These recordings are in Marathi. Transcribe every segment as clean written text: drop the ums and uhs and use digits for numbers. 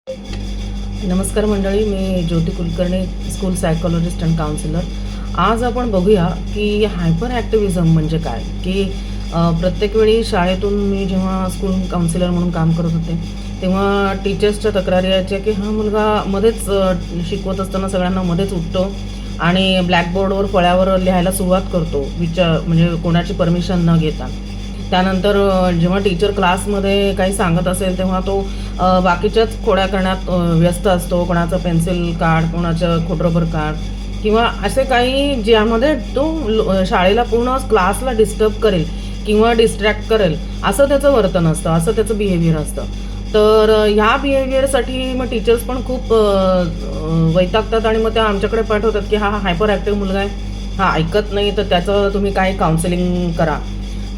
नमस्कार मंडळी, मी Jyoti Kulkarni, school psychologist and counsellor. आज आपण बघूया की हायपर ॲक्टिव्हिजम म्हणजे काय. की प्रत्येक वेळी शाळेतून मी जेव्हा स्कूल काउन्सिलर म्हणून काम करत होते तेव्हा टीचर्सच्या तक्रारी यायच्या की हा मुलगा मध्येच शिकवत असताना सगळ्यांना मध्येच उठतो आणि ब्लॅकबोर्डवर फळ्यावर लिहायला सुरुवात करतो, म्हणजे कोणाची परमिशन न घेता. त्यानंतर जेव्हा टीचर क्लासमध्ये काही सांगत असेल तेव्हा तो बाकीच्याच खोड्या करण्यात व्यस्त असतो. कोणाचं पेन्सिल काढ, कोणाचं खोडरबर काढ किंवा असे काही ज्यामध्ये तो शाळेला पूर्ण क्लासला डिस्टर्ब करेल किंवा डिस्ट्रॅक्ट करेल असं त्याचं वर्तन असतं, असं त्याचं बिहेवियर असतं. तर ह्या बिहेवियरसाठी मग टीचर्स पण खूप वैतागतात आणि मग त्या आमच्याकडे पाठवतात की हा हायपर ॲक्टिव्ह मुलगा आहे, हा ऐकत नाही, तर त्याचं तुम्ही काही काउन्सिलिंग करा.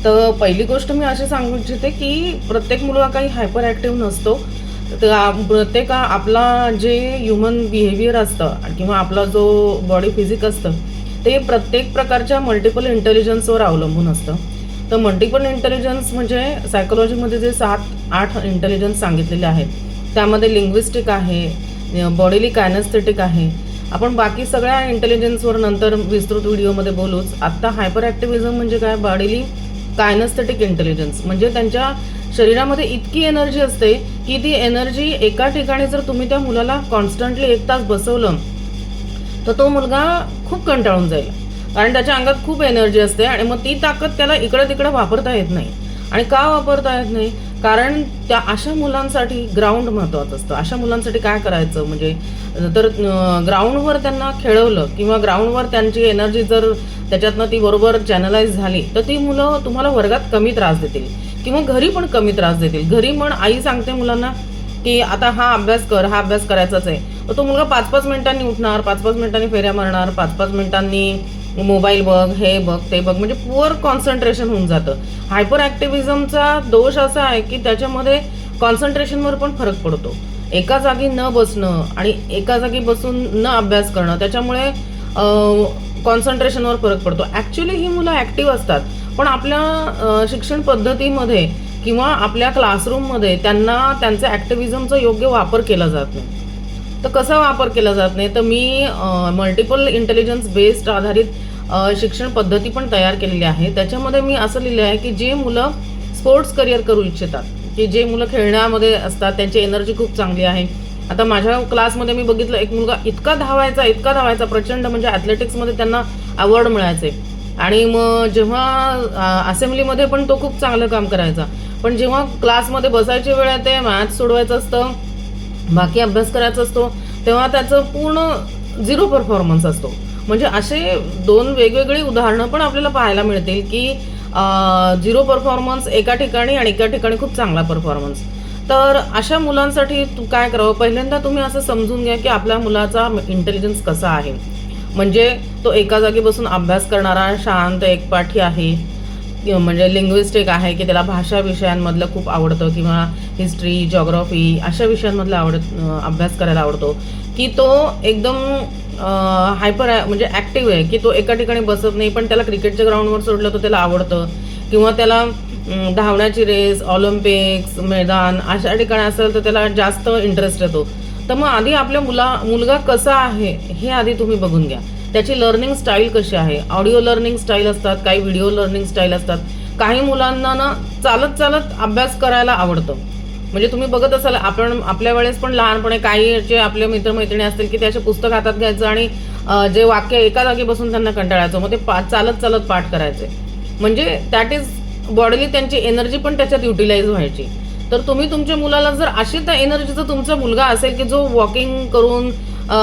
तर पहिली गोष्ट मी अशी सांगू इच्छिते की प्रत्येक मुलगा काही हायपर ॲक्टिव्ह नसतो. प्रत्येक आपला जे ह्युमन बिहेवियर असतं किंवा आपला जो बॉडी फिजिक असतं ते प्रत्येक प्रकारच्या मल्टिपल इंटेलिजन्सवर अवलंबून असतं. तर मल्टिपल इंटेलिजन्स म्हणजे सायकोलॉजीमध्ये जे 7-8 इंटेलिजन्स सांगितलेले आहेत त्यामध्ये लिंग्विस्टिक आहे, बॉडीली कायनेस्थेटिक आहे. आपण बाकी सगळ्या इंटेलिजन्सवर नंतर विस्तृत व्हिडिओमध्ये बोलूच. आत्ता हायपर ॲक्टिव्हिजम म्हणजे काय, बॉडीली कायनेस्थेटिक इंटेलिजन्स म्हणजे त्यांच्या शरीरामध्ये इतकी एनर्जी असते की ती एनर्जी एका ठिकाणी जर तुम्ही त्या मुलाला कॉन्स्टंटली 1 तास बसवलं तर तो मुलगा खूप कंटाळून जाईल, कारण त्याच्या अंगात खूप एनर्जी असते आणि मग ती ताकद त्याला इकडे तिकडे वापरता येत नाही. आणि का वापरता येत नाही, कारण त्या अशा मुलांसाठी ग्राउंड महत्त्वाचं असतं. अशा मुलांसाठी काय करायचं म्हणजे तर ग्राउंडवर त्यांना खेळवलं किंवा ग्राउंडवर त्यांची एनर्जी जर त्याच्यातनं ती बरोबर चॅनलाइज झाली तर ती मुलं तुम्हाला वर्गात कमी त्रास देतील किंवा घरी पण कमी त्रास देतील. घरी पण आई सांगते मुलांना की आता हा अभ्यास कर, हा अभ्यास करायचाच आहे, तर तो मुलगा 5-5 मिनिटांनी उठणार, 5-5 मिनिटांनी फेऱ्या मारणार, 5-5 मिनिटांनी मोबाईल बघ, हे बघ, ते बघ, म्हणजे पुअर कॉन्सन्ट्रेशन होऊन जातं. हायपर ॲक्टिव्हिजमचा दोष असा आहे की त्याच्यामध्ये कॉन्सन्ट्रेशनवर पण फरक पडतो. एका जागी न बसणं आणि एका जागी बसून न अभ्यास करणं त्याच्यामुळे कॉन्सन्ट्रेशनवर फरक पडतो. ॲक्च्युली ही मुलं ॲक्टिव्ह असतात पण आपल्या शिक्षण पद्धतीमध्ये किंवा आपल्या क्लासरूममध्ये त्यांना त्यांच्या ॲक्टिव्हिजमचा योग्य वापर केला जात नाही. तर कसा वापर केला जात नाही, तर मी मल्टिपल इंटेलिजन्स बेस्ड आधारित शिक्षण पद्धती पण तयार केलेली आहे. त्याच्यामध्ये मी असं लिहिलं आहे की जे मुलं स्पोर्ट्स करिअर करू इच्छितात, की जे मुलं खेळण्यामध्ये असतात, त्यांची एनर्जी खूप चांगली आहे. आता माझ्या क्लासमध्ये मी बघितलं एक मुलगा इतका धावायचा प्रचंड, म्हणजे ॲथलेटिक्समध्ये त्यांना अवॉर्ड मिळायचे आणि मग जेव्हा असेंब्लीमध्ये पण तो खूप चांगलं काम करायचा. पण जेव्हा क्लासमध्ये बसायची वेळ येते, मॅथ्स सोडवायचं असतं, बाकी अभ्यास करायचा असतो, तेव्हा त्याचं पूर्ण 0 परफॉर्मन्स असतो. म्हणजे असे 2 वेगवेगळी उदाहरणं पण आपल्याला पाहायला मिळतील की 0 परफॉर्मन्स एका ठिकाणी आणि एका ठिकाणी खूप चांगला परफॉर्मन्स. तर अशा मुलांसाठी काय करावं, पहिल्यांदा तुम्ही असं समजून घ्या की आपल्या मुलाचा इंटेलिजन्स कसा आहे. म्हणजे तो एका जागी बसून अभ्यास करणारा शांत एकपाठी आहे, म्हणजे लिंग्विस्टिक आहे की त्याला भाषा विषयांमधलं खूप आवडतं किंवा हिस्ट्री, जिओग्राफी अशा विषयांमधलं अभ्यास करायला आवडतो, की तो एकदम हायपर म्हणजे ॲक्टिव्ह आहे की तो एका ठिकाणी बसत नाही, पण त्याला क्रिकेटच्या ग्राउंडवर सोडलं तर त्याला आवडतं किंवा त्याला धावण्याची रेस, ऑलिम्पिक्स मैदान अशा ठिकाणी असेल तर त्याला जास्त इंटरेस्ट येतो. तर मग आधी आपल्या मुलगा कसा आहे हे आधी तुम्ही बघून घ्या. त्याची लर्निंग स्टाईल कशी आहे. ऑडिओ लर्निंग स्टाईल असतात, काही व्हिडिओ लर्निंग स्टाईल असतात. काही मुलांना ना चालत चालत अभ्यास करायला आवडतं. म्हणजे तुम्ही बघत असाल, आपण आपल्या वेळेस पण लहानपणे काही जे आपले मित्रमैत्रिणी असतील की त्याचे पुस्तक हातात घ्यायचं आणि जे वाक्य एका जागी बसून त्यांना कंटाळायचं, मग ते चालत चालत पाठ करायचे. म्हणजे दॅट इज बॉडीली त्यांची एनर्जी पण त्याच्यात युटिलाइज व्हायची. तर तुम्ही तुमच्या मुलाला जर अशी त्या एनर्जीचा तुमचा मुलगा असेल की जो वॉकिंग करून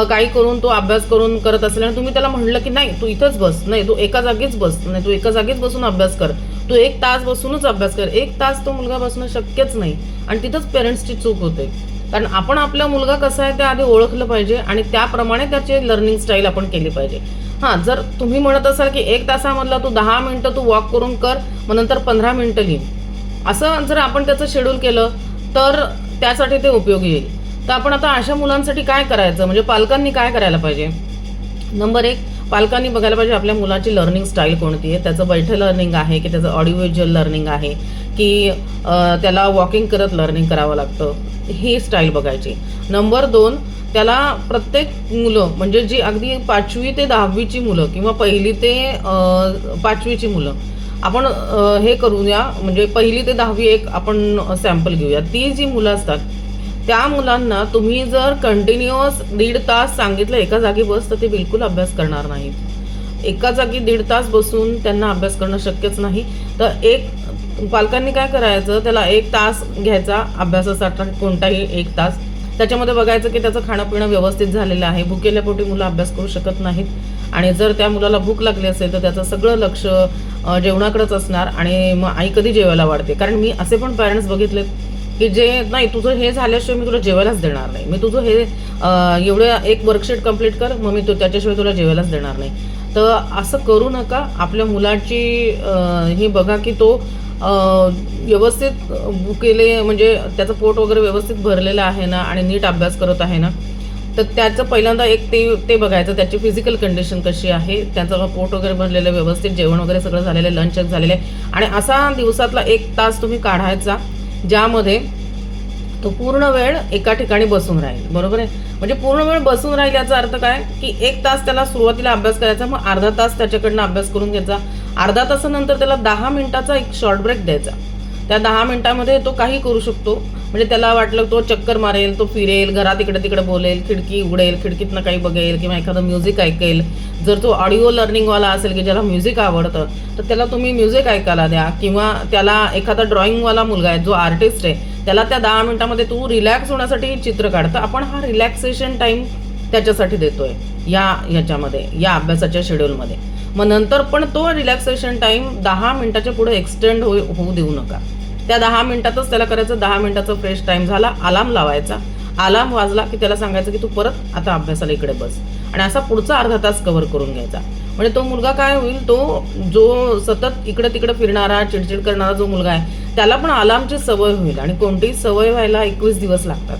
काही करून तो अभ्यास करून करत असेल आणि तुम्ही त्याला म्हणलं की नाही तू इथंच बस, नाही तू एका जागीच बस, नाही तू एका जागीच बसून अभ्यास कर, तू 1 तास बसूनच अभ्यास कर, 1 तास तो मुलगा बसणं शक्यच नाही. आणि तिथंच पेरेंट्सची चूक होते, कारण आपण आपला मुलगा कसा आहे ते आधी ओळखलं पाहिजे आणि त्याप्रमाणे त्याची लर्निंग स्टाईल आपण केली पाहिजे. हां, जर तुम्ही म्हणत असाल की 1 तासामधला तू 10 मिनिटं तू वॉक करून कर, मग नंतर 15 मिनिटं लिही, असं जर आपण त्याचं शेड्यूल केलं तर त्यासाठी ते उपयोगी येईल. तर आपण आता अशा मुलांसाठी काय करायचं, म्हणजे पालकांनी काय करायला पाहिजे. नंबर 1, पालकांनी बघायला पाहिजे आपल्या मुलाची लर्निंग स्टाईल कोणती आहे. त्याचं बैठं लर्निंग आहे की त्याचं ऑडिओ व्हिज्युअल लर्निंग आहे की त्याला वॉकिंग करत लर्निंग करावं लागतं, ही स्टाईल बघायची. नंबर 2, त्याला प्रत्येक मुलं म्हणजे जी अगदी 5वी ते 10वीची मुलं किंवा 1ली ते 5वीची मुलं आपण हे करूया, म्हणजे 1ली ते 10वी एक आपण सॅम्पल घेऊया. ती जी मुलं असतात त्या मुलांना तुम्ही जर कंटिन्युअस 1.5 तास सांगितलं एका जागी बस, तर ते बिलकुल अभ्यास करणार नाहीत. एका जागी 1.5 तास बसून त्यांना अभ्यास करणं शक्यच नाही. तर पालकांनी काय करायचं, त्याला 1 तास घ्यायचा अभ्यासासाठी, कोणताही 1 तास. त्याच्यामध्ये बघायचं की त्याचं खाणं पिणं व्यवस्थित झालेलं आहे. भुकेल्या पोटी मुलं अभ्यास करू शकत नाहीत. आणि जर त्या मुलाला भूक लागली असेल तर त्याचं सगळं लक्ष जेवणाकडेच असणार. आणि मग आई कधी जेवायला वाढते, कारण मी असे पण पॅरेंट्स बघितलेत की जे नाही, तुझं हे झाल्याशिवाय मी तुला जेवायलाच देणार नाही, मी तुझं हे एवढं एक वर्कशीट कंप्लीट कर, मग मी त्याच्याशिवाय तुला जेवायलाच देणार नाही. तर असं करू नका. आपल्या मुलाची ही बघा की तो व्यवस्थित भुकेले, म्हणजे त्याचं पोट वगैरे व्यवस्थित भरलेलं आहे ना आणि नीट अभ्यास करत आहे ना. तर त्याचं पहिल्यांदा एक ते बघायचं, त्याची फिजिकल कंडिशन कशी आहे, त्याचं पोट वगैरे भरलेलं, व्यवस्थित जेवण वगैरे सगळं झालेलं आहे, लंच झालेलं आहे. आणि असा दिवसातला 1 तास तुम्ही काढायचा ज्यामध्ये तो पूर्ण वेळ एका ठिकाणी बसून राहील. बरोबर आहे. म्हणजे पूर्ण वेळ बसून राहील याचा अर्थ काय की 1 तास त्याला सुरुवातीला अभ्यास करायचा, मग अर्धा तास त्याच्याकडनं अभ्यास करून घ्यायचा. अर्धा तासानंतर त्याला 10 मिनिटाचा एक शॉर्ट ब्रेक द्यायचा. त्या 10 मिनिटामध्ये तो काही करू शकतो. म्हणजे त्याला वाटलं तो चक्कर मारेल, तो फिरेल, घरात इकडे तिकडे बोलेल, खिडकी उघडेल, खिडकीतनं काही बघेल किंवा एखादं म्युझिक ऐकेल. जर तो ऑडिओ लर्निंगवाला असेल की ज्याला म्युझिक आवडतं, तर त्याला तुम्ही म्युझिक ऐकायला द्या. किंवा त्याला एखादा ड्रॉइंगवाला मुलगा आहे जो आर्टिस्ट आहे, त्याला त्या 10 मिनिटामध्ये तू रिलॅक्स होण्यासाठी चित्र काढतं. आपण हा रिलॅक्सेशन टाईम त्याच्यासाठी देतोय याच्यामध्ये, या अभ्यासाच्या शेड्यूलमध्ये. मग नंतर पण तो रिलॅक्सेशन टाईम 10 मिनिटाच्या पुढे एक्सटेंड होऊ देऊ नका. त्या 10 मिनिटातच त्याला करायचं. 10 मिनिटाचा फ्रेश टाईम झाला, अलार्म लावायचा. अलार्म वाजला की त्याला सांगायचं की तू परत आता अभ्यासाला इकडे बस. आणि असा पुढचा अर्धा तास कव्हर करून घ्यायचा. म्हणजे तो मुलगा काय होईल, तो जो सतत इकडे तिकडे फिरणारा, चिडचिड करणारा जो मुलगा आहे, त्याला पण अलार्मची सवय होईल. आणि कोणतीही सवय व्हायला 21 दिवस लागतात.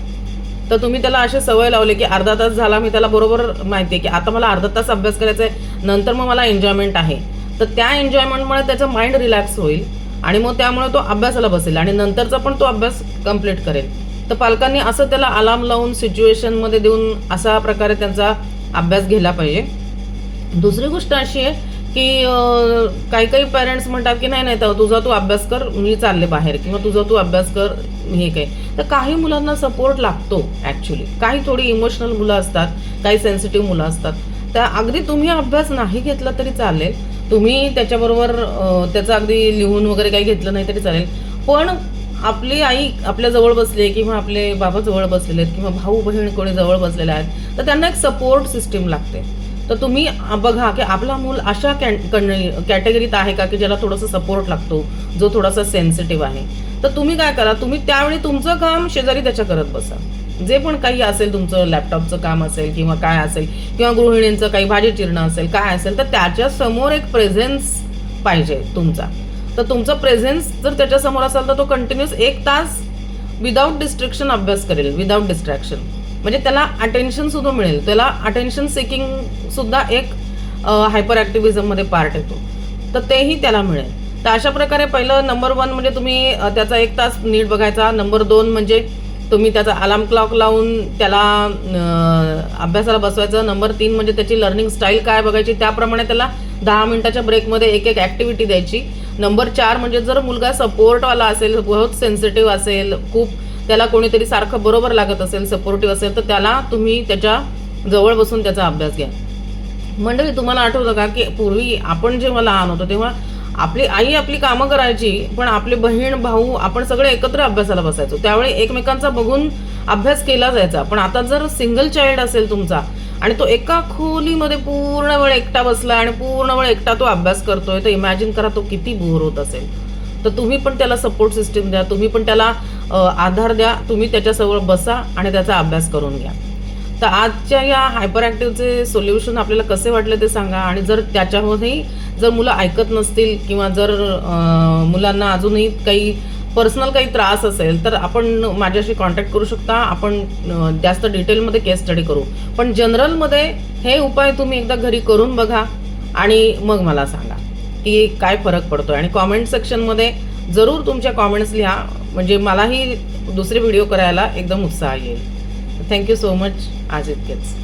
तर तुम्ही त्याला अशी सवय लावली की अर्धा तास झाला, मी त्याला बरोबर माहिती आहे की आता मला अर्धा तास अभ्यास करायचा आहे, नंतर मग मला एन्जॉयमेंट आहे. तर त्या एन्जॉयमेंटमुळे त्याचं माइंड रिलॅक्स होईल आणि मग त्यामुळे तो अभ्यासाला बसेल आणि नंतरचा पण तो अभ्यास कंप्लीट करेल. तर पालकांनी असं त्याला अलार्म लावून सिच्युएशनमध्ये देऊन अशा प्रकारे त्यांचा अभ्यास घ्यायला पाहिजे. दुसरी गोष्ट अशी आहे की काही पेरेंट्स म्हणतात की नाही तर तुझा तू अभ्यास कर, मी चालले बाहेर, किंवा तुझा तू अभ्यास कर, हे काय. तर काही मुलांना सपोर्ट लागतो ॲक्च्युली. काही थोडी इमोशनल मुलं असतात, काही सेन्सिटिव्ह मुलं असतात. त्या अगदी तुम्ही अभ्यास नाही घेतला तरी चालेल, तुम्ही त्याच्याबरोबर त्याचं अगदी लिहून वगैरे काही घेतलं नाही तरी चालेल, पण आपली आई आपल्या जवळ बसली आहे किंवा आपले बाबा जवळ बसलेले आहेत किंवा भाऊ बहीण कोणी जवळ बसलेले आहेत, तर त्यांना एक सपोर्ट सिस्टीम लागते. तर तुम्ही बघा की आपला मूल अशा कॅटेगरीत आहे का की ज्याला थोडंसं सपोर्ट लागतो, जो थोडासा सेन्सिटिव्ह आहे. तर तुम्ही काय करा, तुम्ही त्यावेळी तुमचं काम शेजारी त्याच्या करत बसा. जे पण काही असेल, तुमचं लॅपटॉपचं काम असेल किंवा काय असेल, किंवा गृहिणींचं काही भाजी चिरणं असेल, काय असेल, तर त्याच्या समोर एक प्रेझेन्स पाहिजे तुमचा. तर तुमचा प्रेझेन्स जर त्याच्यासमोर असेल तर तो कंटिन्युअस 1 तास विदाऊट डिस्ट्रॅक्शन अभ्यास करेल, विदाऊट डिस्ट्रॅक्शन. म्हणजे त्याला अटेन्शन सुद्धा मिळेल. त्याला अटेन्शन सिकिंग सुद्धा एक हायपर ॲक्टिव्हिझममध्ये पार्ट येतो, तर तेही त्याला मिळेल. तर अशा प्रकारे पहिलं नंबर 1 म्हणजे तुम्ही त्याचा 1 तास नीट बघायचा. नंबर 2 म्हणजे तुम्ही त्याचा अलार्म क्लॉक लावून त्याला अभ्यासाला बसवायचं. नंबर 3 म्हणजे त्याची लर्निंग स्टाईल काय बघायची, त्याप्रमाणे त्याला 10 मिनिटाच्या ब्रेकमध्ये एक ॲक्टिव्हिटी द्यायची. नंबर 4 म्हणजे जर मुलगा सपोर्टवाला असेल, बहुत सेन्सिटिव्ह असेल, खूप त्याला कोणीतरी सारखं बरोबर लागत असेल, सपोर्टिव्ह असेल, तर त्याला तुम्ही त्याच्या जवळ बसून त्याचा अभ्यास घ्या. मंडळी, तुम्हाला आठवतं का की पूर्वी आपण जेव्हा लहान होतो तेव्हा आपली आई आपली कामं करायची, पण आपले बहीण भाऊ आपण सगळे एकत्र अभ्यासाला बसायचो. त्यावेळी एकमेकांचा बघून अभ्यास केला जायचा. पण आता जर सिंगल चाइल्ड असेल तुमचा आणि तो एका खोलीमध्ये पूर्ण वेळ एकटा बसला आणि पूर्ण वेळ एकटा तो अभ्यास करतोय, तर इमॅजिन करा तो किती बोर होत असेल. तर तुम्ही पण त्याला सपोर्ट सिस्टीम द्या, तुम्ही पण त्याला आधार द्या, तुम्ही त्याच्याजवळ बसा आणि त्याचा अभ्यास करून घ्या. तर आजच्या या हायपर ॲक्टिव्हचे सोल्युशन आपल्याला कसे वाटले ते सांगा. आणि जर त्याच्यामध्येही जर मुलं ऐकत नसतील किंवा जर मुलांना अजूनही काही पर्सनल काही त्रास असेल तर आपण माझ्याशी कॉन्टॅक्ट करू शकता. आपण जास्त डिटेलमध्ये केस स्टडी करू. पण जनरलमध्ये हे उपाय तुम्ही एकदा घरी करून बघा आणि मग मला सांगा की काय फरक पडतोय. आणि कॉमेंट सेक्शनमध्ये जरूर तुमच्या कॉमेंट्स लिहा, म्हणजे मलाही दुसरे व्हिडिओ करायला एकदम उत्साह येईल. Thank you so much. आज इतकेच.